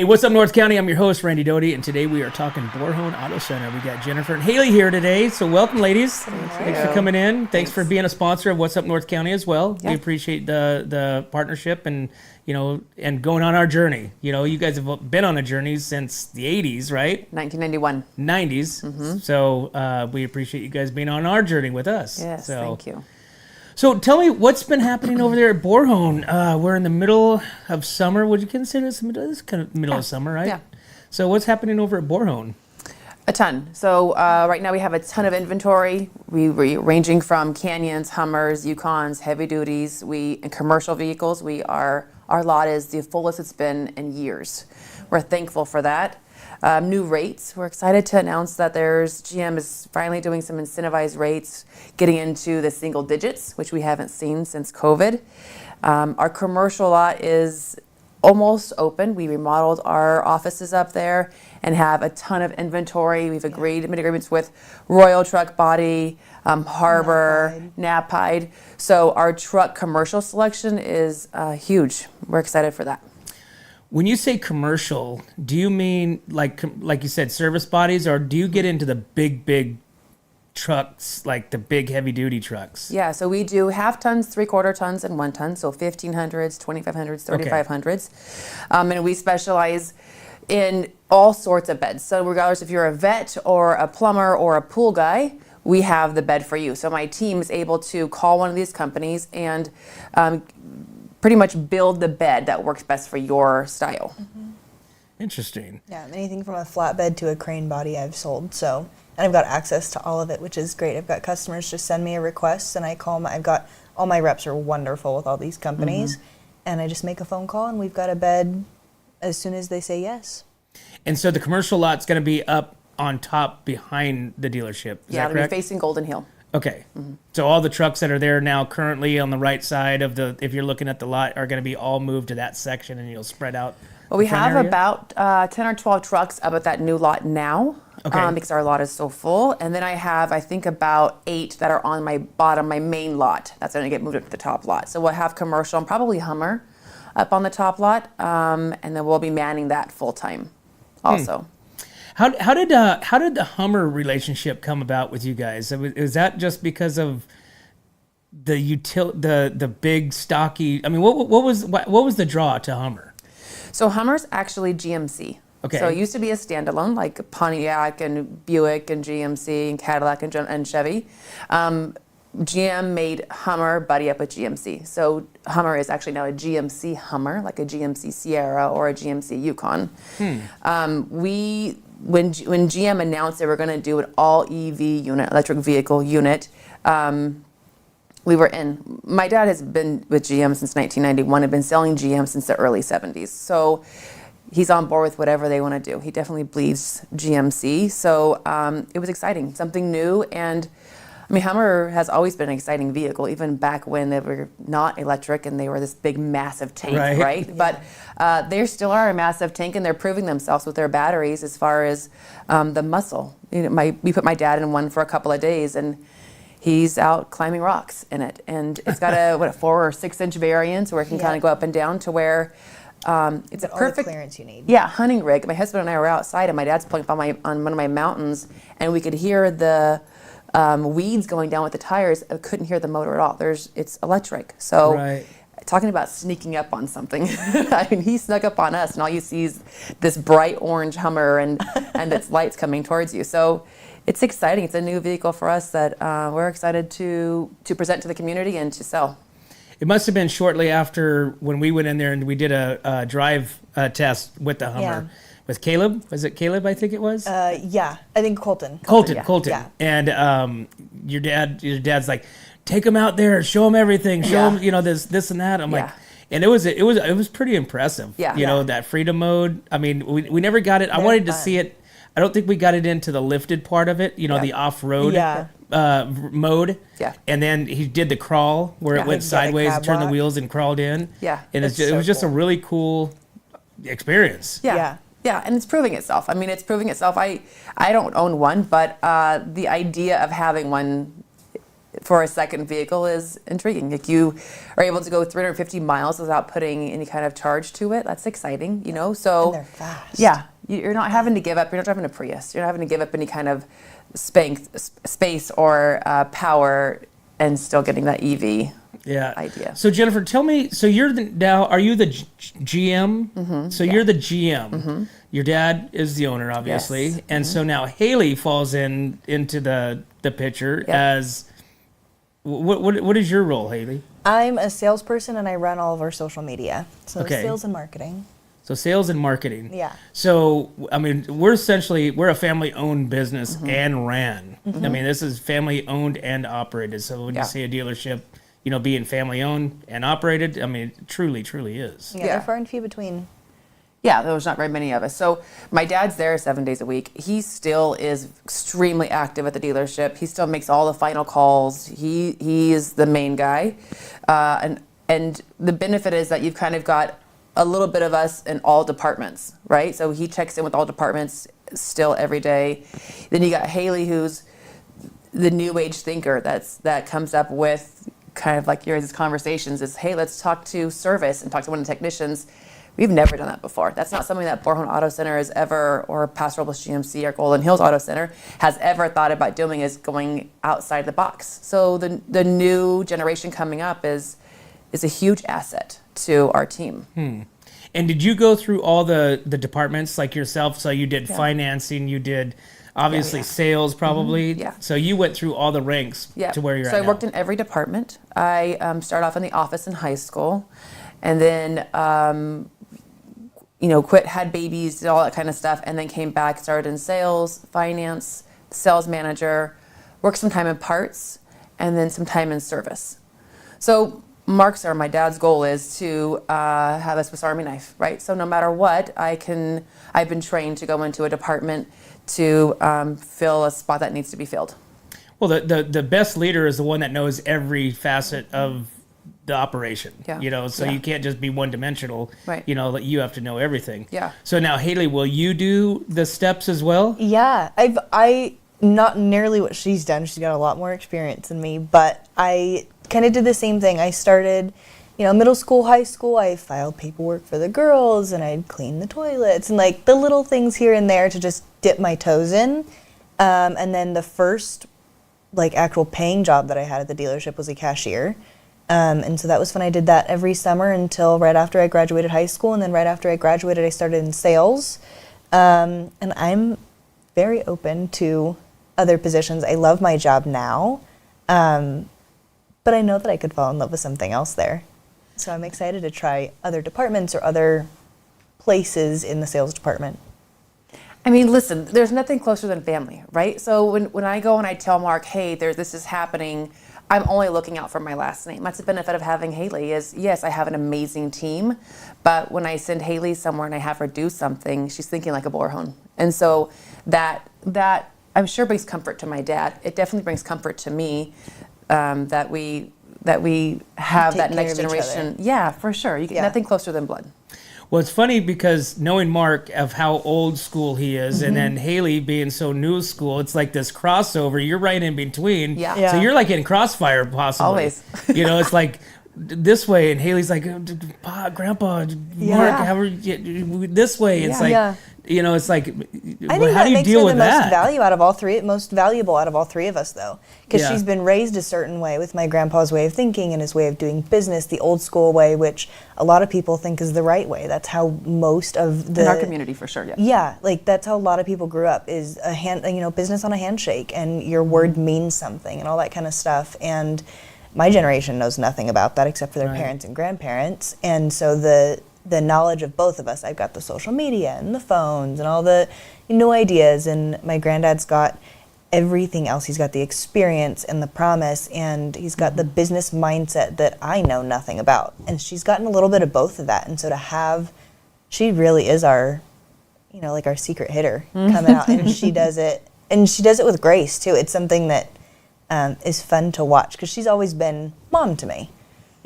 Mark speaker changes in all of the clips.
Speaker 1: what's up, North County? I'm your host, Randy Doty, and today we are talking Borjon Auto Center. We got Jennifer and Haley here today, so welcome, ladies. Thanks for coming in. Thanks for being a sponsor of What's Up North County as well. Yeah. We appreciate the partnership and and going on our journey. You guys have been on a journey since the 80s, right?
Speaker 2: 1991.
Speaker 1: 90s. Mm-hmm. So we appreciate you guys being on our journey with us.
Speaker 2: Yes, thank you.
Speaker 1: So tell me, what's been happening over there at Borjon? We're in the middle of summer. Would you consider this kind of middle of summer, right?
Speaker 2: Yeah.
Speaker 1: So what's happening over at Borjon?
Speaker 2: A ton. So right now we have a ton of inventory. We ranging from Canyons, Hummers, Yukons, heavy duties, and commercial vehicles. Our lot is the fullest it's been in years. We're thankful for that. New rates. We're excited to announce that GM is finally doing some incentivized rates, getting into the single digits, which we haven't seen since COVID. Our commercial lot is almost open. We remodeled our offices up there and have a ton of inventory. We've made agreements with Royal Truck Body, Harbor, Knapheide. So our truck commercial selection is huge. We're excited for that.
Speaker 1: When you say commercial, do you mean like you said, service bodies, or do you get into the big trucks, like the big heavy duty trucks?
Speaker 2: Yeah, so we do half tons, 3/4 tons, and 1 ton. So 1500s, 2500s, 3500s. And we specialize in all sorts of beds. So regardless if you're a vet or a plumber or a pool guy, we have the bed for you. So my team is able to call one of these companies and pretty much build the bed that works best for your style.
Speaker 1: Mm-hmm. Interesting.
Speaker 3: Yeah, anything from a flatbed to a crane body I've sold. So, and I've got access to all of it, which is great. I've got customers just send me a request and I call them. I've got all my reps are wonderful with all these companies, and I just make a phone call and we've got a bed as soon as they say yes.
Speaker 1: And so the commercial lot's going to be up on top behind the dealership. Is that correct?
Speaker 2: It'll be facing Golden Hill.
Speaker 1: Okay. Mm-hmm. So all the trucks that are there now currently on the right side of if you're looking at the lot, are going to be all moved to that section and you'll spread out.
Speaker 2: Well, we have about 10 or 12 trucks up at that new lot now, because our lot is so full. And then I have, I think, about 8 that are on my main lot. That's going to get moved up to the top lot. So we'll have commercial and probably Hummer up on the top lot, and then we'll be manning that full time also.
Speaker 1: How did the Hummer relationship come about with you guys? Is that just because of the big stocky? I mean, what was the draw to Hummer?
Speaker 2: So Hummer's actually GMC.
Speaker 1: Okay.
Speaker 2: So it used to be a standalone, like Pontiac and Buick and GMC and Cadillac and Chevy. GM made Hummer buddy up with GMC. So Hummer is actually now a GMC Hummer, like a GMC Sierra or a GMC Yukon. When GM announced they were going to do an all EV unit, electric vehicle unit, we were in. My dad has been with GM since 1991. Had been selling GM since the early 70s. So he's on board with whatever they want to do. He definitely bleeds GMC. So it was exciting, something new. And I mean, Hummer has always been an exciting vehicle, even back when they were not electric and they were this big, massive tank, right? Yeah. But they still are a massive tank, and they're proving themselves with their batteries as far as the muscle. We put my dad in one for a couple of days, and he's out climbing rocks in it. And it's got a 4 or 6 inch variant where it can kind of go up and down to where it's a perfect
Speaker 3: clearance you need.
Speaker 2: Yeah, hunting rig. My husband and I were outside, and my dad's pulling up on one of my mountains, and we could hear the weeds going down with the tires. I couldn't hear the motor at all. It's electric. So talking about sneaking up on something. I mean, he snuck up on us, and all you see is this bright orange Hummer and its lights coming towards you. So it's exciting. It's a new vehicle for us that we're excited to present to the community and to sell.
Speaker 1: It must have been shortly after when we went in there and we did a drive test with the Hummer. Yeah. With Caleb? Was it Caleb, I think it was?
Speaker 3: Yeah, I think Colton.
Speaker 1: Colton. Yeah. And your dad's like, take him out there, show him everything, show him, this and that. I'm like, and it was pretty impressive.
Speaker 2: Yeah.
Speaker 1: That freedom mode. I mean, we never got it. I wanted to see it. I don't think we got it into the lifted part of it, the off-road mode. Yeah. And then he did the crawl where it went sideways, turned the wheels and crawled in.
Speaker 2: Yeah.
Speaker 1: And it was just a really cool experience.
Speaker 2: Yeah. Yeah, and it's proving itself. I mean, it's proving itself. I don't own one, but the idea of having one for a second vehicle is intriguing. Like you are able to go 350 miles without putting any kind of charge to it. That's exciting, you know? So
Speaker 3: And they're fast.
Speaker 2: Yeah, you're not having to give up. You're not driving a Prius. You're not having to give up any kind of space or power and still getting that EV idea.
Speaker 1: So Jennifer, tell me, so are you the GM? Mm-hmm. So you're the GM. Mm-hmm. Your dad is the owner, obviously.
Speaker 2: Yes.
Speaker 1: And so now Haley falls into the picture as, what is your role, Haley?
Speaker 3: I'm a salesperson and I run all of our social media. So sales and marketing.
Speaker 1: So sales and marketing.
Speaker 3: Yeah.
Speaker 1: So, I mean, we're a family-owned business and ran. Mm-hmm. I mean, this is family-owned and operated. So when you say a dealership, being family-owned and operated, I mean, it truly, truly is.
Speaker 3: Yeah, they're far and few between.
Speaker 2: Yeah, there's not very many of us. So my dad's there 7 days a week. He still is extremely active at the dealership. He still makes all the final calls. He is the main guy. And the benefit is that you've kind of got a little bit of us in all departments, right? So he checks in with all departments still every day. Then you got Haley, who's the new age thinker that comes up with kind of like your conversations is, hey, let's talk to service and talk to one of the technicians. We've never done that before. That's not something that Borjon Auto Center has ever, or Pastoral Bliss GMC or Golden Hills Auto Center has ever thought about doing, is going outside the box. So the new generation coming up is a huge asset to our team.
Speaker 1: And did you go through all the departments like yourself? So you did financing, you did obviously sales probably.
Speaker 2: Mm-hmm. Yeah.
Speaker 1: So you went through all the ranks to where you're at
Speaker 2: So I
Speaker 1: now.
Speaker 2: worked in every department. I started off in the office in high school and then, quit, had babies, did all that kind of stuff, and then came back, started in sales, finance, sales manager, worked some time in parts, and then some time in service. So my dad's goal is to have a Swiss Army knife, right? So no matter what, I've been trained to go into a department to fill a spot that needs to be filled.
Speaker 1: Well, the best leader is the one that knows every facet of the operation.
Speaker 2: Yeah.
Speaker 1: So you can't just be one-dimensional.
Speaker 2: Right.
Speaker 1: You have to know everything.
Speaker 2: Yeah.
Speaker 1: So now, Haley, will you do the steps as well?
Speaker 3: Yeah, I not nearly what she's done. She's got a lot more experience than me, but I kind of did the same thing. I started, middle school, high school. I filed paperwork for the girls, and I'd clean the toilets, and like the little things here and there to just dip my toes in. And then the first, actual paying job that I had at the dealership was a cashier. And so that was fun. I did that every summer until right after I graduated high school, and then right after I graduated, I started in sales. And I'm very open to other positions. I love my job now. But I know that I could fall in love with something else there. So I'm excited to try other departments or other places in the sales department.
Speaker 2: I mean, listen, there's nothing closer than family, right? So when I go and I tell Mark, hey, this is happening, I'm only looking out for my last name. That's the benefit of having Haley is, yes, I have an amazing team, but when I send Haley somewhere and I have her do something, she's thinking like a Borjon. And so that I'm sure brings comfort to my dad. It definitely brings comfort to me. That we have
Speaker 3: Take
Speaker 2: that
Speaker 3: care
Speaker 2: next
Speaker 3: of each
Speaker 2: generation.
Speaker 3: other.
Speaker 2: Yeah, for sure. You get nothing closer than blood.
Speaker 1: Well, it's funny because knowing Mark of how old school he is, and then Haley being so new school, it's like this crossover. You're right in between.
Speaker 2: Yeah.
Speaker 1: So you're like in crossfire possibly.
Speaker 2: Always.
Speaker 1: It's like this way, and Haley's like, Grandpa, Mark, how are you, this way. It's it's like,
Speaker 3: I think
Speaker 1: how
Speaker 3: that
Speaker 1: do you
Speaker 3: makes
Speaker 1: deal
Speaker 3: her
Speaker 1: with
Speaker 3: the
Speaker 1: that?
Speaker 3: most valuable out of all three of us, though, because she's been raised a certain way with my grandpa's way of thinking and his way of doing business, the old school way, which a lot of people think is the right way. That's how most of
Speaker 2: in our community, for sure.
Speaker 3: Yeah, that's how a lot of people grew up, is business on a handshake, and your word means something, and all that kind of stuff. And my generation knows nothing about that except for their parents and grandparents, and so the knowledge of both of us, I've got the social media and the phones and all the new ideas, and my granddad's got everything else. He's got the experience and the promise, and he's got the business mindset that I know nothing about. And she's gotten a little bit of both of that, and so she really is our, our secret hitter coming out, and she does it with grace too. It's something that is fun to watch, because she's always been mom to me.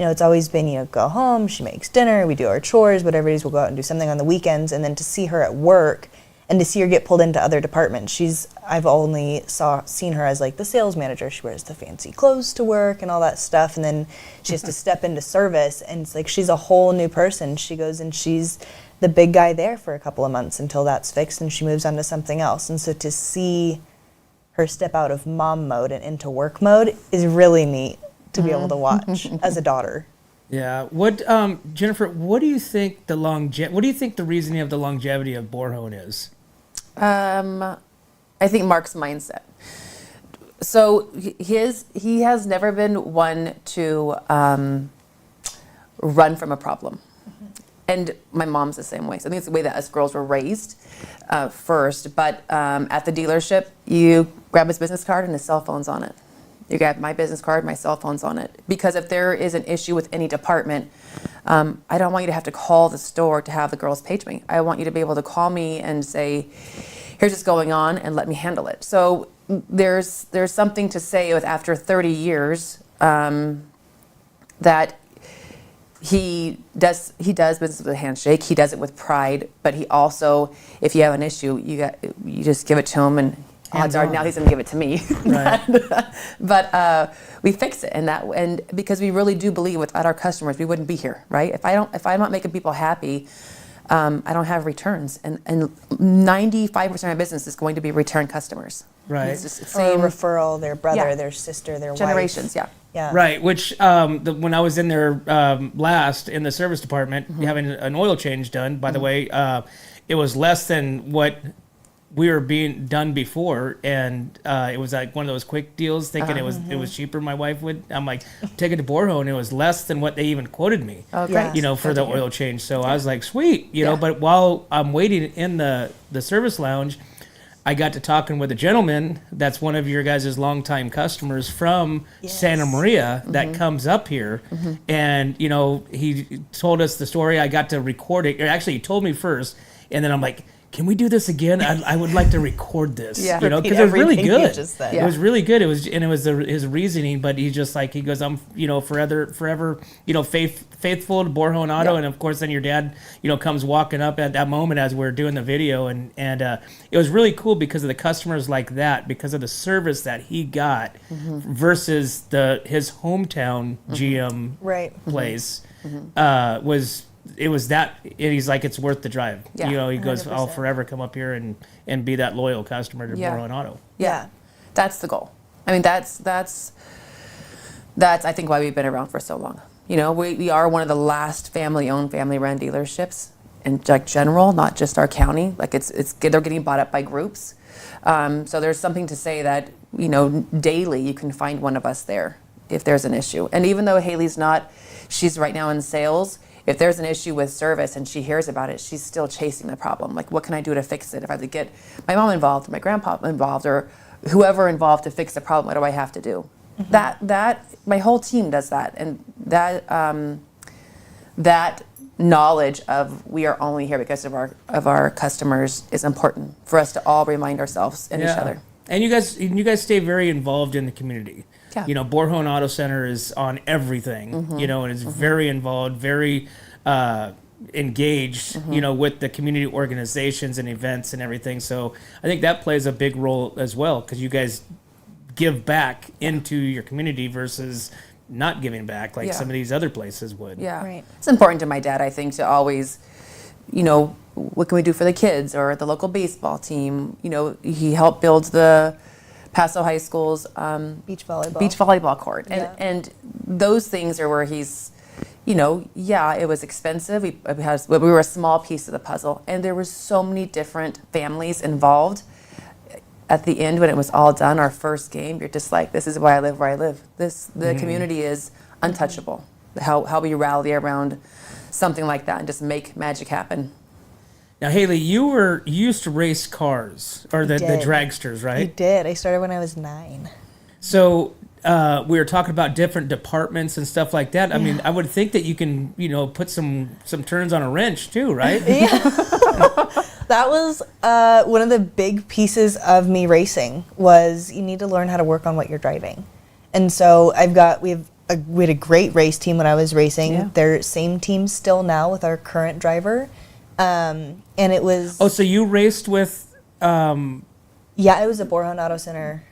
Speaker 3: It's always been, go home, she makes dinner, we do our chores, whatever it is, we'll go out and do something on the weekends. And then to see her at work And to see her get pulled into other departments, I've only seen her as like the sales manager. She wears the fancy clothes to work and all that stuff, and then she has to step into service, and it's like she's a whole new person. She goes and she's the big guy there for a couple of months until that's fixed, and she moves on to something else. And so to see her step out of mom mode and into work mode is really neat to be able to watch as a daughter.
Speaker 1: Yeah. What, Jennifer? What do you think What do you think the reasoning of the longevity of Borjon is?
Speaker 2: I think Mark's mindset. So he has never been one to run from a problem. And my mom's the same way. So I think it's the way that us girls were raised first. But at the dealership, you grab his business card and his cell phone's on it. You grab my business card, my cell phone's on it. Because if there is an issue with any department, I don't want you to have to call the store to have the girls page me. I want you to be able to call me and say, here's what's going on, and let me handle it. So there's something to say with after 30 years that he does business with a handshake. He does it with pride, but he also, if you have an issue, you just give it to him, and odds are now he's going to give it to me.
Speaker 1: Right.
Speaker 2: but we fix it, and because we really do believe without our customers, we wouldn't be here, right? If I'm not making people happy, I don't have returns, and 95% of my business is going to be return customers.
Speaker 1: Right.
Speaker 2: It's just the
Speaker 3: Or a
Speaker 2: same
Speaker 3: referral, their brother,
Speaker 2: Yeah.
Speaker 3: their sister, their
Speaker 2: generations.
Speaker 3: wife.
Speaker 2: Yeah.
Speaker 1: Right, which when I was in there last in the service department, having an oil change done, by the way, it was less than what we were being done before, and it was like one of those quick deals, thinking it was cheaper. My wife would, I'm like, take it to Borjon, and it was less than what they even quoted me.
Speaker 2: Oh, great.
Speaker 3: Yeah.
Speaker 1: You know, for the oil change. So I was like, sweet, you know. But while I'm waiting in the service lounge, I got to talking with a gentleman that's one of your guys' longtime customers from Santa Maria that comes up here. And, you know, he told us the story. I got to record it. Or actually, he told me first. And then I'm like, can we do this again? I would like to record this.
Speaker 2: Yeah.
Speaker 1: You know,
Speaker 3: Repeat
Speaker 1: because it was really
Speaker 3: everything he
Speaker 1: good.
Speaker 3: just said.
Speaker 1: It was really good. It was his reasoning, but he goes, I'm, you know, forever, you know, faithful to Borjon Auto. And of course, then your dad, you know, comes walking up at that moment as we're doing the video. And it was really cool because of the customers like that, because of the service that he got versus his hometown GM
Speaker 3: Right.
Speaker 1: place it was that, and he's like, it's worth the drive.
Speaker 2: Yeah.
Speaker 1: You know, he goes,
Speaker 3: 100%.
Speaker 1: I'll forever come up here and be that loyal customer to
Speaker 2: Yeah.
Speaker 1: Borjon Auto.
Speaker 2: Yeah, that's the goal. I mean, that's I think why we've been around for so long. You know, we are one of the last family-owned, family-run dealerships in like general, not just our county. Like they're getting bought up by groups. So there's something to say that, you know, daily you can find one of us there if there's an issue. And even though Haley's she's right now in sales. If there's an issue with service and she hears about it, she's still chasing the problem. Like, what can I do to fix it? If I have to get my mom involved, or my grandpa involved, or whoever involved to fix the problem, what do I have to do? That my whole team does that, and that knowledge of we are only here because of our customers is important for us to all remind ourselves and each other.
Speaker 1: And you guys stay very involved in the community.
Speaker 2: Yeah.
Speaker 1: You know, Borjon Auto Center is on everything, you know, and is very involved, very engaged, you know, with the community organizations and events and everything. So I think that plays a big role as well, because you guys give back into your community versus not giving back like some of these other places would.
Speaker 2: Yeah.
Speaker 3: Right.
Speaker 2: It's important to my dad, I think, to always, you know, what can we do for the kids or the local baseball team? You know, he helped build the Paso High School's
Speaker 3: Beach volleyball.
Speaker 2: beach volleyball court.
Speaker 3: Yeah.
Speaker 2: And those things are where he's, you know, yeah, it was expensive. We were a small piece of the puzzle. And there were so many different families involved. At the end, when it was all done, our first game, you're just like, this is why I live where I live. The community is untouchable. How we rally around something like that and just make magic happen.
Speaker 1: Now, Haley, you used to race cars, or the
Speaker 3: did.
Speaker 1: dragsters,
Speaker 3: I
Speaker 1: right?
Speaker 3: did. I started when I was 9.
Speaker 1: So we were talking about different departments and stuff like that. I mean, I would think that you can, you know, put some turns on a wrench too, right?
Speaker 3: That was one of the big pieces of me racing was you need to learn how to work on what you're driving. And so we had a great race team when I was racing.
Speaker 2: Yeah.
Speaker 3: They're same team still now with our current driver. And it was
Speaker 1: Oh, so you raced with,
Speaker 3: yeah, it was a Borjon Auto Center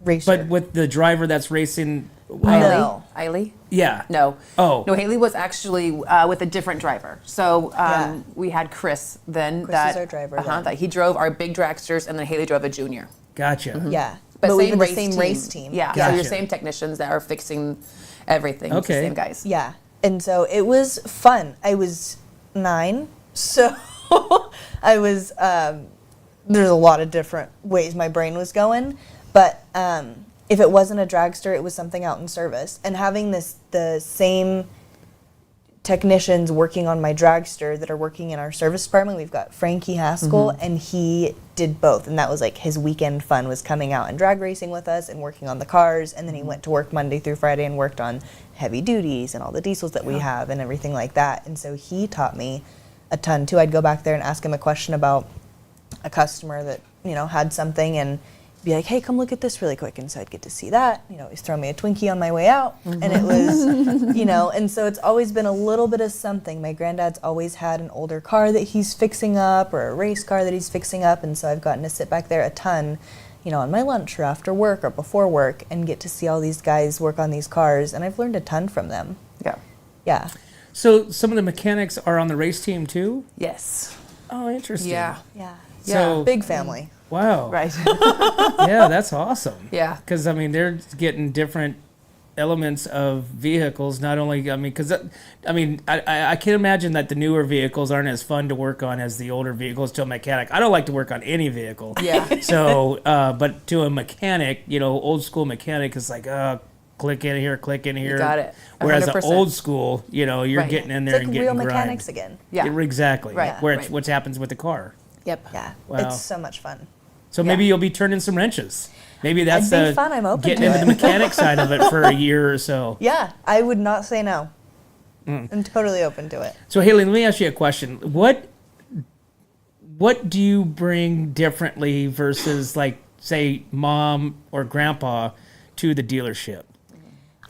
Speaker 3: racer.
Speaker 1: but with the driver that's racing.
Speaker 3: No.
Speaker 2: Eiley?
Speaker 1: Yeah.
Speaker 2: No.
Speaker 1: Oh.
Speaker 2: No, Haley was actually with a different driver. So
Speaker 3: Yeah.
Speaker 2: we had Chris then.
Speaker 3: Chris
Speaker 2: that,
Speaker 3: was our driver then.
Speaker 2: That he drove our big dragsters, and then Haley drove a junior.
Speaker 1: Gotcha.
Speaker 3: Yeah,
Speaker 2: But
Speaker 3: we
Speaker 2: same
Speaker 3: were
Speaker 2: race
Speaker 3: the same
Speaker 2: team.
Speaker 3: race team.
Speaker 2: Yeah, so
Speaker 1: Gotcha.
Speaker 2: your same technicians that are fixing everything. It's the
Speaker 1: Okay.
Speaker 2: same guys.
Speaker 3: Yeah, and so it was fun. I was 9, so I was. There's a lot of different ways my brain was going, but if it wasn't a dragster, it was something out in service. And having the same technicians working on my dragster that are working in our service department. We've got Frankie Haskell, and he did both, and that was like his weekend fun, was coming out and drag racing with us and working on the cars, and then he went to work Monday through Friday and worked on heavy duties and all the diesels that we have and everything like that. And so he taught me a ton too. I'd go back there and ask him a question about a customer that, you know, had something, and be like, hey, come look at this really quick. And so I'd get to see that. You know, he's throwing me a Twinkie on my way out. And it was, you know, and so it's always been a little bit of something. My granddad's always had an older car that he's fixing up, or a race car that he's fixing up. And so I've gotten to sit back there a ton, you know, on my lunch or after work or before work, and get to see all these guys work on these cars. And I've learned a ton from them.
Speaker 2: Yeah.
Speaker 3: Yeah.
Speaker 1: So some of the mechanics are on the race team too?
Speaker 2: Yes.
Speaker 1: Oh, interesting.
Speaker 2: Yeah.
Speaker 3: Yeah.
Speaker 1: So-
Speaker 3: Big family.
Speaker 1: Wow.
Speaker 2: Right.
Speaker 1: Yeah, that's awesome.
Speaker 2: Yeah.
Speaker 1: Because, I mean, they're getting different elements of vehicles, not only, I mean, because, I mean, I can imagine that the newer vehicles aren't as fun to work on as the older vehicles to a mechanic. I don't like to work on any vehicle.
Speaker 2: Yeah.
Speaker 1: So, but to a mechanic, you know, old school mechanic is like, click in here, click in here.
Speaker 2: got it.
Speaker 1: Whereas the
Speaker 2: 100%.
Speaker 1: old school, you know, you're
Speaker 2: Right.
Speaker 1: getting in
Speaker 3: It's
Speaker 1: there
Speaker 3: like
Speaker 1: and
Speaker 3: real
Speaker 1: getting
Speaker 3: mechanics
Speaker 1: grind.
Speaker 3: again.
Speaker 2: Yeah.
Speaker 1: Exactly.
Speaker 2: Right.
Speaker 1: Where
Speaker 2: Right.
Speaker 1: what happens with the car.
Speaker 2: Yep.
Speaker 3: Yeah.
Speaker 1: Wow.
Speaker 3: It's so much fun.
Speaker 1: So maybe you'll be turning some wrenches. Maybe that's
Speaker 3: It'd be fun. I'm open
Speaker 1: getting
Speaker 3: to
Speaker 1: into
Speaker 3: it.
Speaker 1: the mechanic side of it for a year or so.
Speaker 3: Yeah, I would not say no. I'm totally open to it.
Speaker 1: So Haley, let me ask you a question. What do you bring differently versus, like, say, mom or grandpa to the dealership?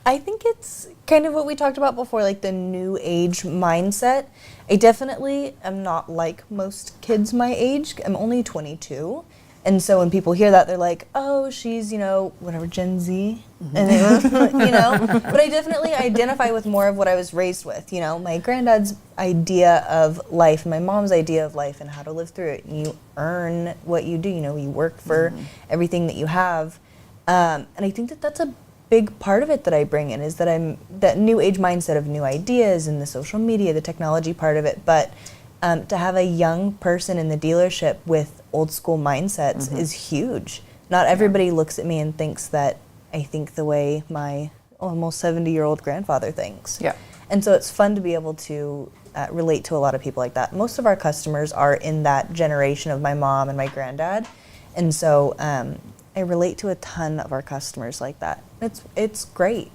Speaker 3: I think it's kind of what we talked about before, like the new age mindset. I definitely am not like most kids my age. I'm only 22. And so when people hear that, they're like, oh, she's, you know, whatever, Gen Z. And they, you know, but I definitely identify with more of what I was raised with. You know, my granddad's idea of life, my mom's idea of life and how to live through it. And you earn what you do, you know, you work for everything that you have. And I think that that's a big part of it that I bring in, is that I'm that new age mindset of new ideas and the social media, the technology part of it. But to have a young person in the dealership with old school mindsets is huge. Not everybody looks at me and thinks that I think the way my almost 70-year-old grandfather thinks.
Speaker 2: Yeah.
Speaker 3: And so it's fun to be able to relate to a lot of people like that. Most of our customers are in that generation of my mom and my granddad. And so I relate to a ton of our customers like that. It's great.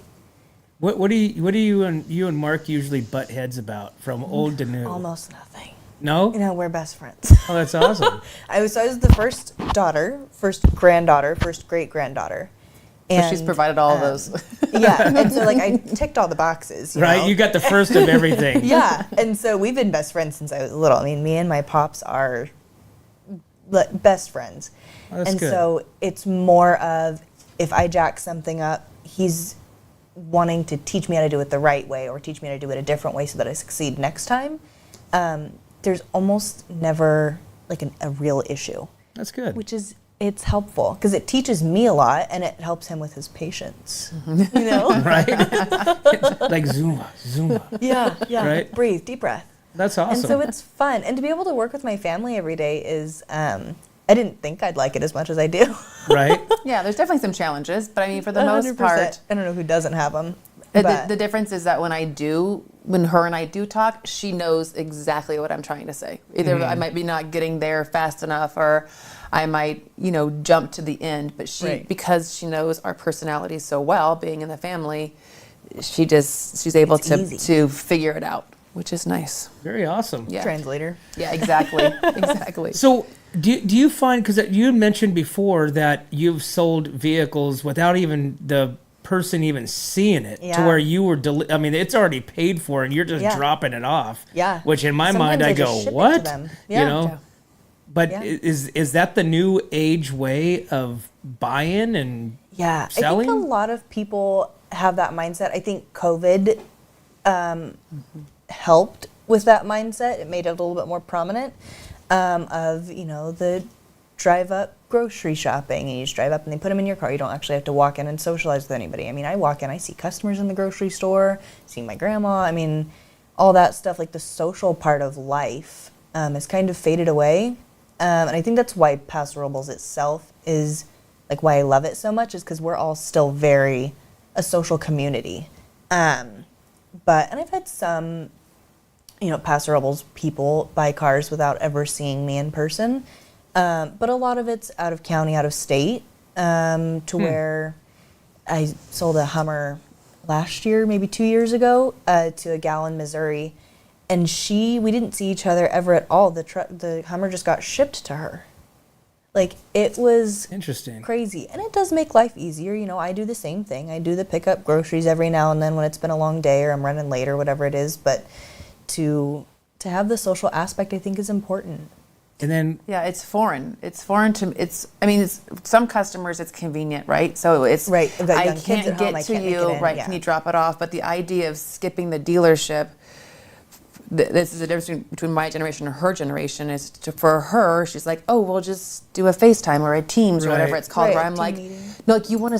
Speaker 1: What do you and Mark usually butt heads about from old to new?
Speaker 3: Almost nothing.
Speaker 1: No?
Speaker 3: You know, we're best friends.
Speaker 1: Oh, that's awesome.
Speaker 3: I was the first daughter, first granddaughter, first great granddaughter.
Speaker 2: So she's provided all of those.
Speaker 3: Yeah, and so like I ticked all the boxes. You
Speaker 1: Right?
Speaker 3: know?
Speaker 1: You got the first of everything.
Speaker 3: Yeah, and so we've been best friends since I was little. I mean, me and my pops are best friends.
Speaker 1: Oh, that's
Speaker 3: and
Speaker 1: good.
Speaker 3: so it's more of, if I jack something up, he's wanting to teach me how to do it the right way, or teach me how to do it a different way so that I succeed next time. There's almost never like a real issue,
Speaker 1: That's good.
Speaker 3: which is, it's helpful because it teaches me a lot and it helps him with his patience. You know?
Speaker 1: Right? Like Zumba.
Speaker 3: Yeah.
Speaker 1: Right?
Speaker 3: Breathe, deep breath.
Speaker 1: That's awesome.
Speaker 3: And so it's fun. And to be able to work with my family every day is, I didn't think I'd like it as much as I do.
Speaker 1: Right?
Speaker 2: Yeah, there's definitely some challenges, but I mean, for the most
Speaker 3: 100%.
Speaker 2: part,
Speaker 3: I don't know who doesn't have them.
Speaker 2: the difference is that when her and I do talk, she knows exactly what I'm trying to say. Either I might be not getting there fast enough, or I might, you know, jump to the end. But she,
Speaker 3: Right.
Speaker 2: because she knows our personalities so well, being in the family, she's able
Speaker 3: It's
Speaker 2: to
Speaker 3: easy.
Speaker 2: to figure it out, which is nice.
Speaker 1: Very awesome.
Speaker 2: Yeah.
Speaker 3: Translator.
Speaker 2: Yeah, exactly. Exactly.
Speaker 1: So do you find, because you mentioned before that you've sold vehicles without even the person even seeing it to
Speaker 3: Yeah.
Speaker 1: where you were, I mean, it's already paid for and you're just
Speaker 3: Yeah.
Speaker 1: dropping it off.
Speaker 3: Yeah.
Speaker 1: Which in my mind,
Speaker 3: Sometimes
Speaker 1: I
Speaker 3: I just
Speaker 1: go,
Speaker 3: ship it to
Speaker 1: what?
Speaker 3: them.
Speaker 1: You
Speaker 3: Yeah.
Speaker 1: know?
Speaker 2: Yeah.
Speaker 1: But
Speaker 3: Yeah.
Speaker 1: is that the new age way of buying and
Speaker 3: Yeah,
Speaker 1: selling?
Speaker 3: I think a lot of people have that mindset. I think COVID helped with that mindset. It made it a little bit more prominent of, the drive up grocery shopping, and you just drive up and they put them in your car. You don't actually have to walk in and socialize with anybody. I mean, I walk in, I see customers in the grocery store, see my grandma. I mean, all that stuff, like the social part of life has kind of faded away. And I think that's why Paso Robles itself is, like, why I love it so much, is because we're all still very a social community. And I've had some, Paso Robles people buy cars without ever seeing me in person. But a lot of it's out of county, out of state, to where I sold a Hummer last year, maybe 2 years ago, to a gal in Missouri. And we didn't see each other ever at all. The Hummer just got shipped to her. Like, it was
Speaker 1: Interesting.
Speaker 3: crazy. And it does make life easier. I do the same thing. I do the pick up groceries every now and then when it's been a long day or I'm running late or whatever it is. But to have the social aspect, I think, is important.
Speaker 1: And then
Speaker 2: Yeah, it's foreign. It's foreign to some customers it's convenient, right? So it's
Speaker 3: Right, I've got
Speaker 2: I
Speaker 3: young kids
Speaker 2: can't
Speaker 3: at home,
Speaker 2: get
Speaker 3: I
Speaker 2: to
Speaker 3: can't make
Speaker 2: you,
Speaker 3: it in,
Speaker 2: right?
Speaker 3: yeah.
Speaker 2: Can you drop it off? But the idea of skipping the dealership, this is the difference between my generation and her generation. For her, she's like, oh, we'll just do a FaceTime or a Teams or whatever
Speaker 1: Right.
Speaker 2: it's called.
Speaker 3: Right,
Speaker 2: Where
Speaker 3: a
Speaker 2: I'm
Speaker 3: team
Speaker 2: like,
Speaker 3: meeting.
Speaker 2: no, like you want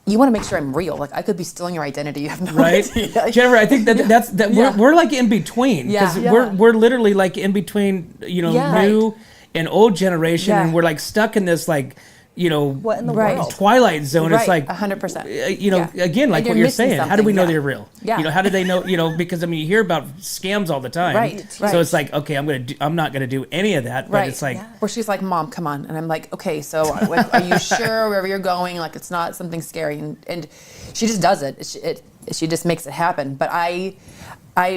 Speaker 2: to make sure I'm real. Like I could be stealing your identity. You have no
Speaker 1: right,
Speaker 2: idea.
Speaker 1: Jennifer, I think that
Speaker 2: Yeah.
Speaker 1: we're like in between because
Speaker 2: Yeah.
Speaker 1: we're literally like in between,
Speaker 2: Yeah.
Speaker 1: new and old generation,
Speaker 2: Yeah.
Speaker 1: and we're like stuck in this like,
Speaker 3: What in the
Speaker 2: Right.
Speaker 3: world?
Speaker 1: twilight zone. It's
Speaker 2: Right,
Speaker 1: like
Speaker 2: 100%.
Speaker 1: again, like
Speaker 2: And
Speaker 1: what
Speaker 2: you're
Speaker 1: you're
Speaker 2: missing
Speaker 1: saying. How do we
Speaker 2: something,
Speaker 1: know
Speaker 2: yeah.
Speaker 1: they're real?
Speaker 2: Yeah.
Speaker 1: How do they know? Because I mean, you hear about scams all the time.
Speaker 2: Right,
Speaker 1: So
Speaker 2: right.
Speaker 1: it's like, okay, I'm not gonna do any of that. But
Speaker 2: Right.
Speaker 1: it's like,
Speaker 3: Yeah.
Speaker 2: Where she's like, Mom, come on. And I'm like, okay, so are you sure wherever you're going, like it's not something scary? And she just does it. She just makes it happen. But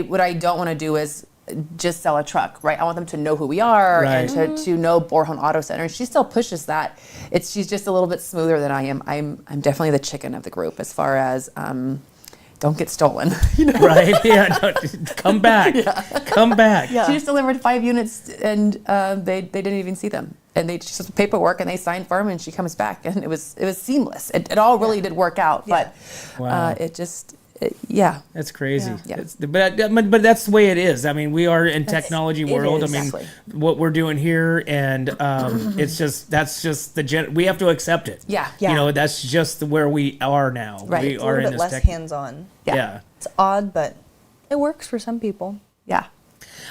Speaker 2: what I don't want to do is just sell a truck, right? I want them to know who we are
Speaker 1: Right.
Speaker 2: and to know Borjon Auto Center. And she still pushes that. She's just a little bit smoother than I am. I'm definitely the chicken of the group as far as don't get stolen.
Speaker 1: right? Yeah, no, come back, come back.
Speaker 3: Yeah.
Speaker 2: She just delivered 5 units, and they didn't even see them. And they just paperwork, and they signed for them, and she comes back, and it was seamless. It all really did work out, but
Speaker 1: Wow.
Speaker 2: yeah.
Speaker 1: That's crazy.
Speaker 2: Yeah.
Speaker 1: But that's the way it is. I mean, we are in technology
Speaker 2: it
Speaker 1: world.
Speaker 2: is.
Speaker 1: I mean,
Speaker 2: Exactly.
Speaker 1: what we're doing here, and that's just we have to accept it.
Speaker 2: Yeah.
Speaker 3: Yeah.
Speaker 1: That's just where we are now.
Speaker 2: Right.
Speaker 1: We
Speaker 3: It's a
Speaker 1: are
Speaker 3: little
Speaker 1: in
Speaker 3: bit
Speaker 1: this
Speaker 3: less hands-on.
Speaker 1: Yeah.
Speaker 3: It's odd, but it works for some people.
Speaker 2: Yeah.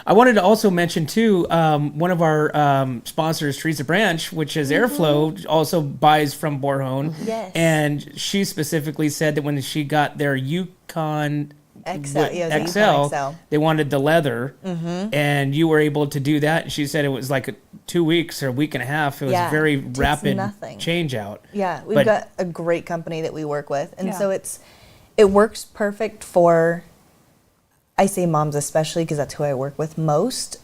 Speaker 1: I wanted to also mention too, one of our sponsors, Teresa Branch, which is Airflow, also buys from Borjon.
Speaker 3: Yes.
Speaker 1: And she specifically said that when she got their Yukon
Speaker 3: XL, yeah, the Yukon XL.
Speaker 1: they wanted the leather, and you were able to do that. And she said it was like 2 weeks or a week and a half. It was
Speaker 3: Yeah,
Speaker 1: very
Speaker 3: takes
Speaker 1: rapid
Speaker 3: nothing.
Speaker 1: change out.
Speaker 3: Yeah, we've
Speaker 1: But-
Speaker 3: got a great company that we work with, and
Speaker 2: Yeah.
Speaker 3: so it works perfect for, I say moms especially because that's who I work with most,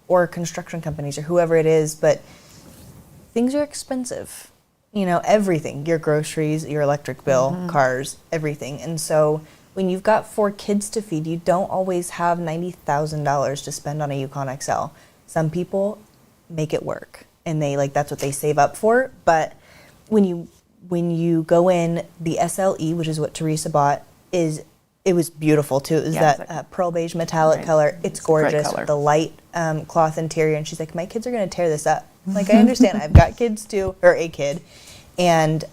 Speaker 3: or construction companies or whoever it is. But things are expensive, everything, your groceries, your electric bill, cars, everything. And so when you've got 4 kids to feed, you don't always have $90,000 to spend on a Yukon XL. Some people make it work, and that's what they save up for. But when you go in, the SLE, which is what Teresa bought, it was beautiful too. It was
Speaker 2: Yeah,
Speaker 3: that
Speaker 2: it's
Speaker 3: pearl beige metallic
Speaker 2: Right.
Speaker 3: color. It's
Speaker 2: a great
Speaker 3: gorgeous
Speaker 2: color.
Speaker 3: with the light cloth interior. And she's like, my kids are going to tear this up. I'm like, I understand. I've got kids too, or a kid, and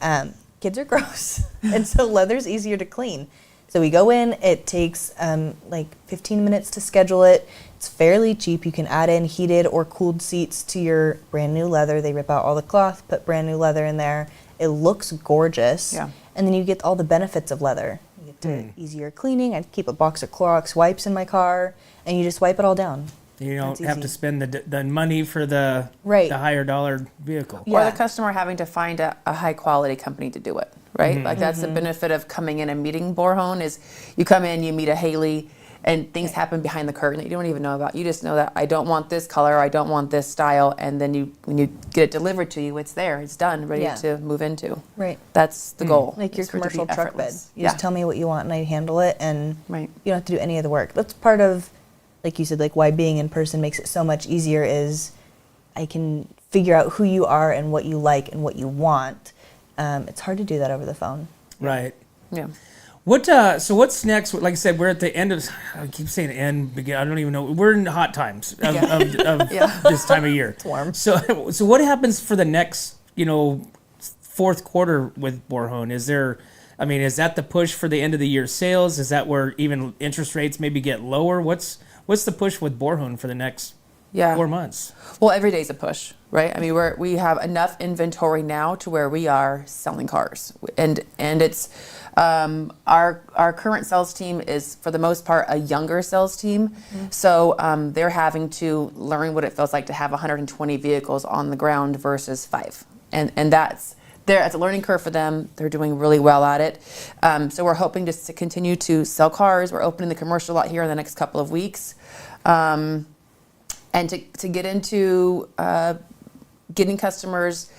Speaker 3: kids are gross, and so leather's easier to clean. So we go in. It takes 15 minutes to schedule it. It's fairly cheap. You can add in heated or cooled seats to your brand new leather. They rip out all the cloth, put brand new leather in there. It looks gorgeous.
Speaker 2: Yeah.
Speaker 3: And then you get all the benefits of leather. You get to easier cleaning. I keep a box of Clorox wipes in my car, and you just wipe it all down.
Speaker 1: You don't
Speaker 3: That's
Speaker 1: have
Speaker 3: easy.
Speaker 1: to spend the money for the
Speaker 3: Right.
Speaker 1: higher dollar vehicle.
Speaker 2: Or
Speaker 3: Yeah.
Speaker 2: the customer having to find a high quality company to do it, right? Like that's the benefit of coming in and meeting Borjon is you come in, you meet a Haley, and things happen behind the curtain that you don't even know about. You just know that I don't want this color, I don't want this style, and then when you get it delivered to you, it's there, it's done, ready to move into.
Speaker 3: Right.
Speaker 2: That's the goal.
Speaker 3: Like your
Speaker 2: is for it to be
Speaker 3: commercial truck bed.
Speaker 2: effortless.
Speaker 3: You just tell me what you want and I handle it, and
Speaker 2: Right.
Speaker 3: you don't have to do any of the work. That's part of, like you said, like why being in person makes it so much easier is I can figure out who you are and what you like and what you want. It's hard to do that over the phone.
Speaker 1: Right.
Speaker 2: Yeah.
Speaker 1: So what's next? Like I said, we're at the end of. I keep saying end. Begin. I don't even know. We're in hot times of this time of year. It's
Speaker 3: warm.
Speaker 1: So what happens for the next, fourth quarter with Borjon? Is that the push for the end of the year sales? Is that where even interest rates maybe get lower? What's the push with Borjon for the next 4 months?
Speaker 2: Well, every day's a push, right? I mean, we have enough inventory now to where we are selling cars, and it's our current sales team is for the most part a younger sales team, so they're having to learn what it feels like to have 120 vehicles on the ground versus 5, and that's a learning curve for them. They're doing really well at it, so we're hoping just to continue to sell cars. We're opening the commercial lot here in the next couple of weeks. And to get into getting customers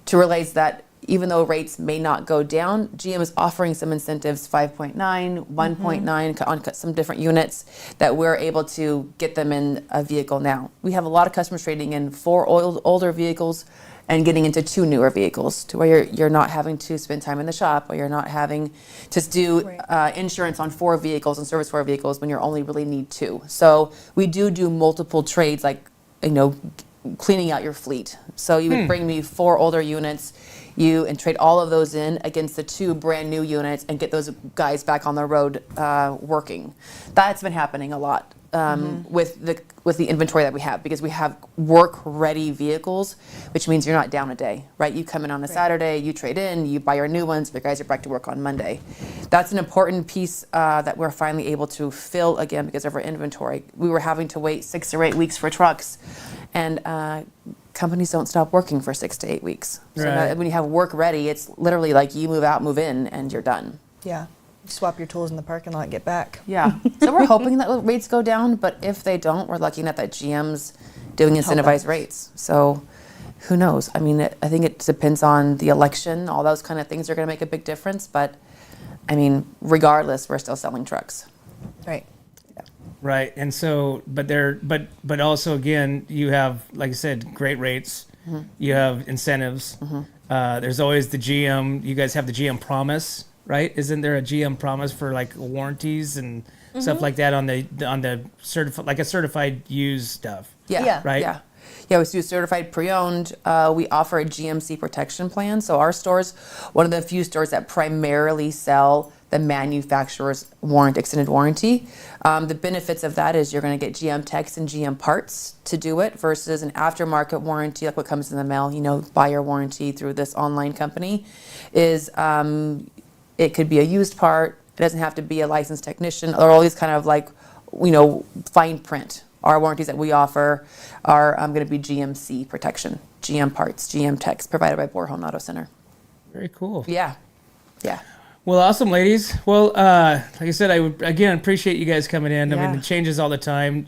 Speaker 2: to realize that even though rates may not go down, GM is offering some incentives, 5.9, 1.9 on some different units that we're able to get them in a vehicle now. We have a lot of customers trading in 4 older vehicles and getting into 2 newer vehicles to where you're not having to spend time in the shop, or you're not having to do insurance on 4 vehicles and service 4 vehicles when you only really need 2. So we do multiple trades, like, cleaning out your fleet. So you would bring me 4 older units, and trade all of those in against the 2 brand new units and get those guys back on the road working. That's been happening a lot. With the inventory that we have, because we have work-ready vehicles, which means you're not down a day, right? You come in on a Saturday, you trade in, you buy your new ones, the guys are back to work on Monday. That's an important piece that we're finally able to fill again because of our inventory. We were having to wait 6 or 8 weeks for trucks, and companies don't stop working for 6 to 8 weeks. So that when you have work ready, it's literally like you move out, move in, and you're done.
Speaker 3: Yeah. Swap your tools in the parking lot and get back.
Speaker 2: Yeah. So we're hoping that rates go down, but if they don't, we're looking at that GM's doing incentivized rates. So who knows? I mean, I think it depends on the election. All those kind of things are going to make a big difference. But I mean, regardless, we're still selling trucks.
Speaker 3: Right.
Speaker 2: Yeah.
Speaker 1: Right. And so, but also again, you have, like I said, great rates. You have incentives. There's always the GM. You guys have the GM promise. Right? Isn't there a GM promise for like warranties and stuff like that on the certified used stuff?
Speaker 3: Yeah.
Speaker 1: Right?
Speaker 2: Yeah, we do certified pre-owned. We offer a GMC protection plan. So our store's one of the few stores that primarily sell the manufacturer's extended warranty. The benefits of that is you're going to get GM techs and GM parts to do it versus an aftermarket warranty, like what comes in the mail, buy your warranty through this online company, is it could be a used part. It doesn't have to be a licensed technician, or all these kind of like, fine print. Our warranties that we offer are going to be GMC protection, GM parts, GM techs, provided by Borjon Auto Center.
Speaker 1: Very cool.
Speaker 2: Yeah.
Speaker 1: Well, awesome, ladies. Well, like I said, I would again appreciate you guys coming in. I mean, it changes all the time.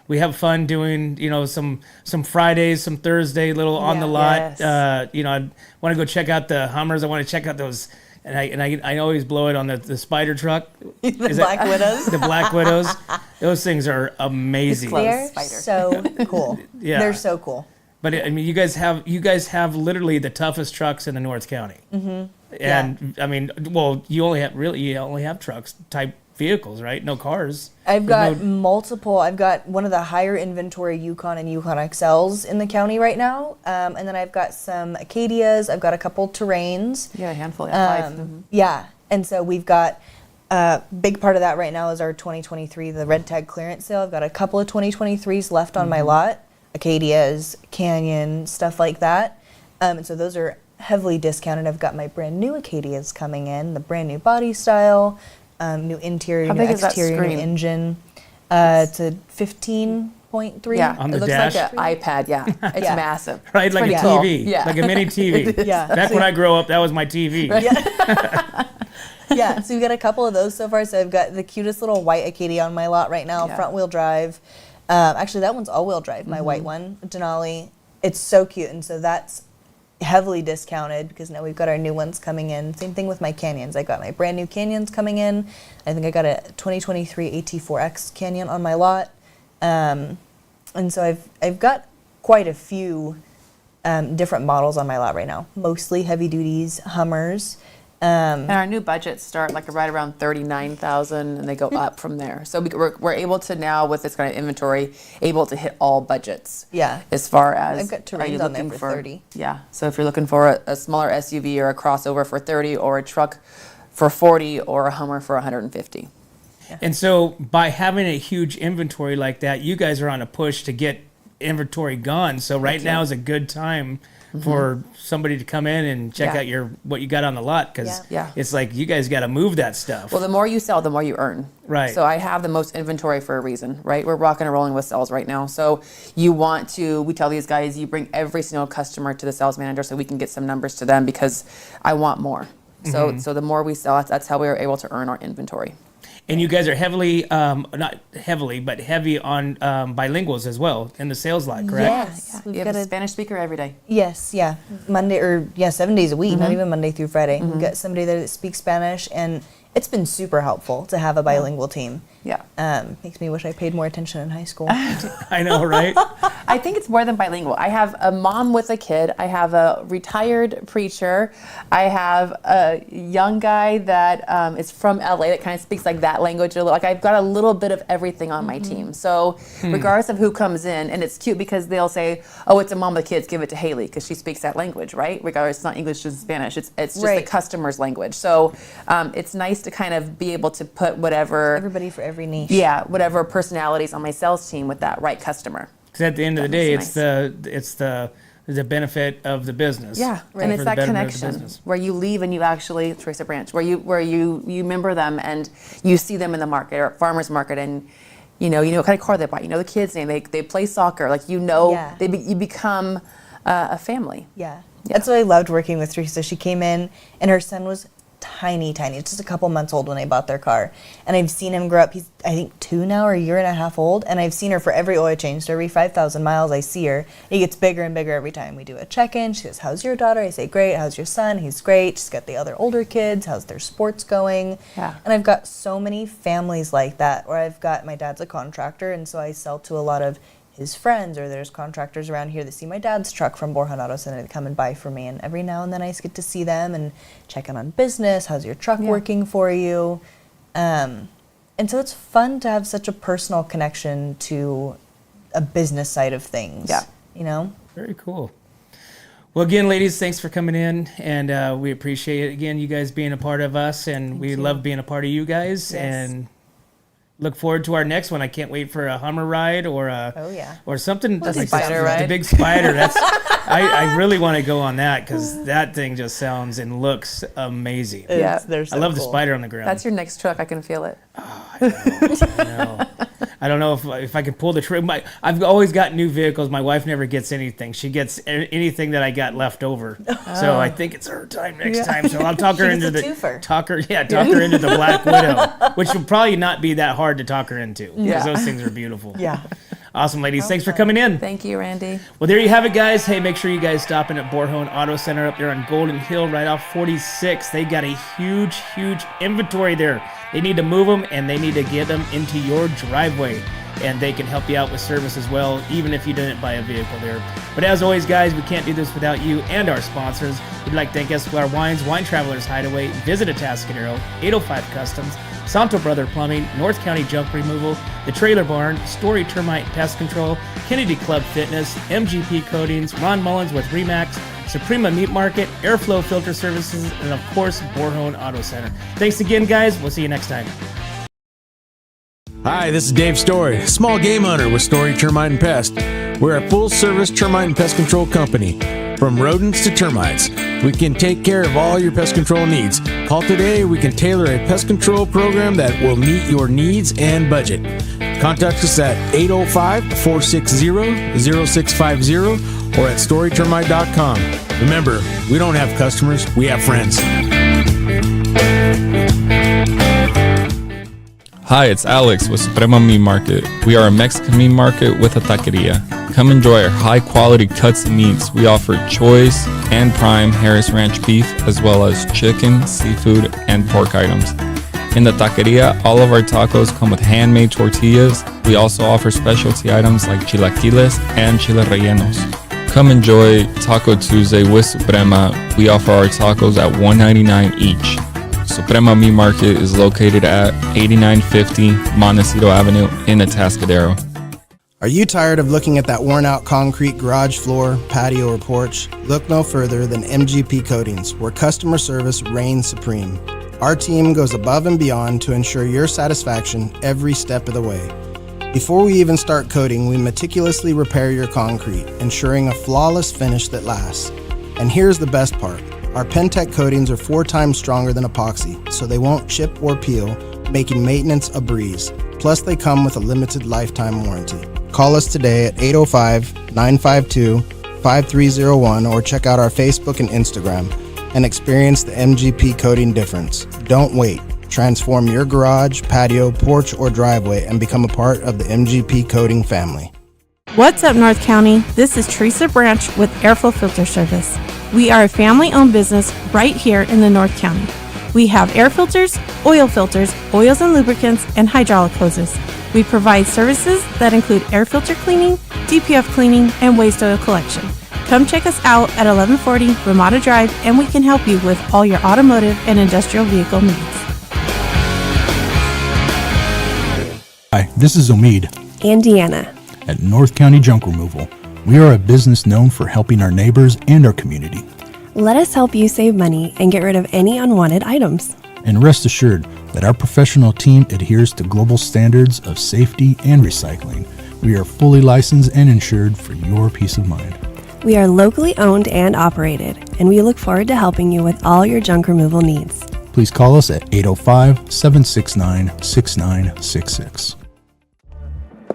Speaker 1: We have fun doing, some Fridays, some Thursday, little on the lot.
Speaker 2: Yes.
Speaker 1: I want to go check out the Hummers. I want to check out those. And I always blow it on the spider truck.
Speaker 3: The Black Widows.
Speaker 1: The Black Widows. Those things are amazing.
Speaker 3: They're
Speaker 2: Spider.
Speaker 3: so cool.
Speaker 1: Yeah.
Speaker 3: They're so cool.
Speaker 1: But I mean, you guys have literally the toughest trucks in the North County. And I mean, well, you only have trucks type vehicles, right? No cars.
Speaker 3: I've got multiple. I've got one of the higher inventory Yukon and Yukon XLs in the county right now, and then I've got some Acadias. I've got a couple Terrains.
Speaker 2: Yeah, a handful. 5.
Speaker 3: Yeah, and so we've got a big part of that right now is our 2023, the red tag clearance sale. I've got a couple of 2023s left on my lot, Acadias, Canyon, stuff like that, and so those are heavily discounted. I've got my brand new Acadias coming in, the brand new body style. New interior,
Speaker 2: How
Speaker 3: new
Speaker 2: big is that
Speaker 3: exterior, new
Speaker 2: screen?
Speaker 3: engine. It's a 15.3.
Speaker 2: Yeah,
Speaker 1: On
Speaker 2: it
Speaker 1: the
Speaker 2: looks
Speaker 1: dash?
Speaker 2: like an iPad. Yeah, it's
Speaker 3: Yeah.
Speaker 2: massive.
Speaker 1: Right,
Speaker 2: It's
Speaker 1: like a
Speaker 2: pretty
Speaker 1: TV.
Speaker 2: cool. Yeah.
Speaker 1: Like a mini TV.
Speaker 3: Yeah.
Speaker 1: Back when I grew up, that was my TV.
Speaker 3: Yeah, so we've got a couple of those so far. So I've got the cutest little white Acadia on my lot right now, front wheel drive. Actually, that one's all wheel drive, my white one, Denali. It's so cute, and so that's heavily discounted because now we've got our new ones coming in. Same thing with my Canyons. I got my brand new Canyons coming in. I think I got a 2023 AT4X Canyon on my lot. And so I've got quite a few different models on my lot right now, mostly heavy duties, Hummers.
Speaker 2: And our new budgets start like right around 39,000, and they go up from there. So we're able to now, with this kind of inventory, able to hit all budgets.
Speaker 3: Yeah.
Speaker 2: As far as
Speaker 3: I've got Terrains on there for 30.
Speaker 2: Yeah. So if you're looking for a smaller SUV or a crossover for 30, or a truck for 40, or a Hummer for 150.
Speaker 1: And so by having a huge inventory like that, you guys are on a push to get inventory gone. So right now is a good time for somebody to come in and check out what you got on the lot, because it's like you guys got to move that stuff.
Speaker 2: Well, the more you sell, the more you earn.
Speaker 1: Right.
Speaker 2: So I have the most inventory for a reason, right? We're rocking and rolling with sales right now. So we tell these guys, you bring every single customer to the sales manager so we can get some numbers to them, because I want more. So the more we sell, that's how we are able to earn our inventory.
Speaker 1: And you guys are heavily, not heavily, but heavy on bilinguals as well in the sales lot, correct?
Speaker 3: Yes.
Speaker 2: You have a Spanish speaker every day.
Speaker 3: Yes, 7 days a week, not even Monday through Friday. We've got somebody there that speaks Spanish, and it's been super helpful to have a bilingual team.
Speaker 2: Yeah.
Speaker 3: Makes me wish I paid more attention in high school.
Speaker 1: I know, right?
Speaker 2: I think it's more than bilingual. I have a mom with a kid. I have a retired preacher. I have a young guy that is from LA that kind of speaks like that language. Like, I've got a little bit of everything on my team. So regardless of who comes in, and it's cute because they'll say, oh, it's a mom with kids, give it to Haley because she speaks that language, right? Regardless, it's not English, it's Spanish. It's just the customer's language. So it's nice to kind of be able to put whatever...
Speaker 3: Everybody for every niche.
Speaker 2: Yeah, whatever personalities on my sales team with that right customer.
Speaker 1: Because at the end of the day, it's the benefit of the business.
Speaker 2: Yeah,
Speaker 1: right.
Speaker 2: And it's that connection where you leave and you actually trace a branch, where you member them and you see them in the market or at farmers market, and you know what kind of car they buy, the kid's name, they play soccer, like you become a family.
Speaker 3: Yeah. That's what I loved working with Teresa. She came in and her son was tiny, just a couple months old when I bought their car. And I've seen him grow up. He's, I think, 2 now or a year and a half old. And I've seen her for every oil change. So every 5,000 miles I see her. He gets bigger and bigger every time we do a check-in. She says, how's your daughter? I say, great. How's your son? He's great. She's got the other older kids. How's their sports going?
Speaker 2: Yeah.
Speaker 3: And I've got so many families like that where I've got, my dad's a contractor, and so I sell to a lot of his friends, or there's contractors around here that see my dad's truck from Borjon Auto Center that come and buy for me, and every now and then I get to see them and check in on business. How's your truck working for you? And so it's fun to have such a personal connection to a business side of things.
Speaker 2: Yeah.
Speaker 1: Very cool. Well, again, ladies, thanks for coming in, and we appreciate it. Again, you guys being a part of us, and we love being a part of you guys.
Speaker 3: Yes.
Speaker 1: And look forward to our next one. I can't wait for a Hummer ride or or something.
Speaker 2: The spider ride.
Speaker 1: The big spider. That's I really want to go on that, because that thing just sounds and looks amazing.
Speaker 2: Yeah,
Speaker 3: they're so
Speaker 1: I love the
Speaker 3: cool.
Speaker 1: spider on the ground.
Speaker 2: That's your next truck. I can feel it.
Speaker 1: I know. I don't know if I can pull the trigger. I've always got new vehicles. My wife never gets anything. She gets anything that I got left over. So I think it's her time next time. So I'll talk her into the talk her into the Black Widow, which will probably not be that hard to talk her into, because those things are beautiful.
Speaker 3: Yeah.
Speaker 1: Awesome, ladies. Thanks for coming in.
Speaker 2: Thank you, Randy.
Speaker 1: Well, there you have it, guys. Hey, make sure you guys stop in at Borjon Auto Center up there on Golden Hill, right off 46. They got a huge inventory there. They need to move them, and they need to get them into your driveway. And they can help you out with service as well, even if you didn't buy a vehicle there. But as always, guys, we can't do this without you and our sponsors. We'd like to thank Esquire Wines, Wine Travelers Hideaway, Visit Atascadero, 805 Customs, Santo Brother Plumbing, North County Junk Removal, The Trailer Barn, Story Termite Pest Control, Kennedy Club Fitness, MGP Coatings, Ron Mullins with Remax, Suprema Meat Market, Airflow Filter Services, and of course, Borjon Auto Center. Thanks again, guys. We'll see you next time.
Speaker 4: Hi, this is Dave Story, small game hunter with Story Termite and Pest. We're a full-service termite and pest control company. From rodents to termites, we can take care of all your pest control needs. Call today, we can tailor a pest control program that will meet your needs and budget. Contact us at 805-460-0650 or at storytermite.com. Remember, we don't have customers, we have friends.
Speaker 5: Hi, it's Alex with Suprema Meat Market. We are a Mexican meat market with a taqueria. Come enjoy our high-quality cuts and meats. We offer choice and prime Harris Ranch beef, as well as chicken, seafood, and pork items. In the taqueria, all of our tacos come with handmade tortillas. We also offer specialty items like chilaquiles and chile rellenos. Come enjoy Taco Tuesday with Suprema. We offer our tacos at $1.99 each. Suprema Meat Market is located at 8950 Montecito Avenue in Atascadero.
Speaker 6: Are you tired of looking at that worn-out concrete garage floor, patio, or porch? Look no further than MGP Coatings, where customer service reigns supreme. Our team goes above and beyond to ensure your satisfaction every step of the way. Before we even start coating, we meticulously repair your concrete, ensuring a flawless finish that lasts. And here's the best part. Our Pentec coatings are 4 times stronger than epoxy, so they won't chip or peel, making maintenance a breeze. Plus, they come with a limited lifetime warranty. Call us today at 805-952-5301 or check out our Facebook and Instagram and experience the MGP coating difference. Don't wait. Transform your garage, patio, porch, or driveway and become a part of the MGP coating family.
Speaker 7: What's up, North County? This is Teresa Branch with Airflow Filter Service. We are a family-owned business right here in the North County. We have air filters, oils and lubricants, and hydraulic hoses. We provide services that include air filter cleaning, DPF cleaning, and waste oil collection. Come check us out at 1140 Ramada Drive, and we can help you with all your automotive and industrial vehicle needs.
Speaker 8: Hi, this is Omid
Speaker 9: and Deanna
Speaker 8: at North County Junk Removal. We are a business known for helping our neighbors and our community.
Speaker 9: Let us help you save money and get rid of any unwanted items.
Speaker 8: And rest assured that our professional team adheres to global standards of safety and recycling. We are fully licensed and insured for your peace of mind.
Speaker 9: We are locally owned and operated, and we look forward to helping you with all your junk removal needs.
Speaker 8: Please call us at 805-769-6966.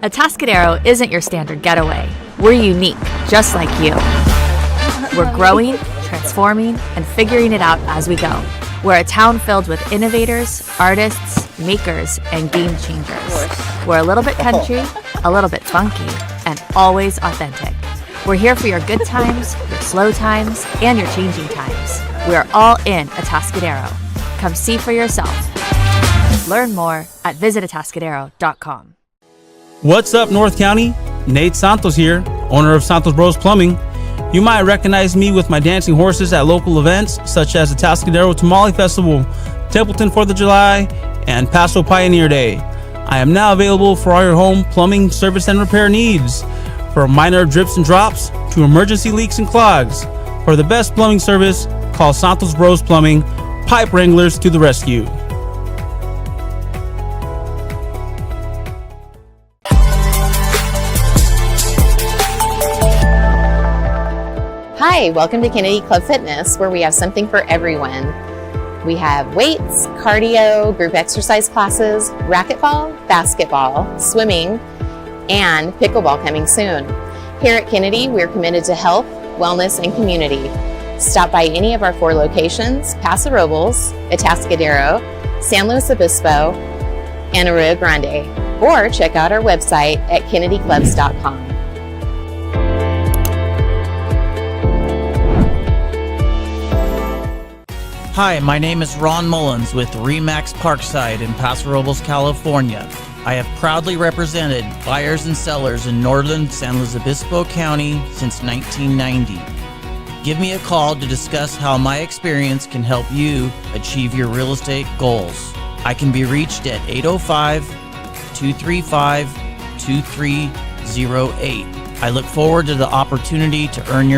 Speaker 10: Atascadero isn't your standard getaway. We're unique, just like you. We're growing, transforming, and figuring it out as we go. We're a town filled with innovators, artists, makers, and game changers. We're a little bit country, a little bit funky, and always authentic. We're here for your good times, your slow times, and your changing times. We are all in Atascadero. Come see for yourself. Learn more at visitatascadero.com.
Speaker 11: What's up, North County? Nate Santos here, owner of Santos Bros Plumbing. You might recognize me with my dancing horses at local events such as the Atascadero Tamale Festival, Templeton 4th of July, and Paso Pioneer Day. I am now available for all your home plumbing service and repair needs, from minor drips and drops to emergency leaks and clogs. For the best plumbing service, call Santos Bros Plumbing, pipe wranglers to the rescue.
Speaker 12: Hi, welcome to Kennedy Club Fitness, where we have something for everyone. We have weights, cardio, group exercise classes, racquetball, basketball, swimming, and pickleball coming soon. Here at Kennedy, we're committed to health, wellness, and community. Stop by any of our 4 locations: Paso Robles, Atascadero, San Luis Obispo, and Arroyo Grande, or check out our website at kennedyclubs.com.
Speaker 13: Hi, my name is Ron Mullins with Remax Parkside in Paso Robles, California. I have proudly represented buyers and sellers in northern San Luis Obispo County since 1990. Give me a call to discuss how my experience can help you achieve your real estate goals. I can be reached at 805-235-2308. I look forward to the opportunity to earn your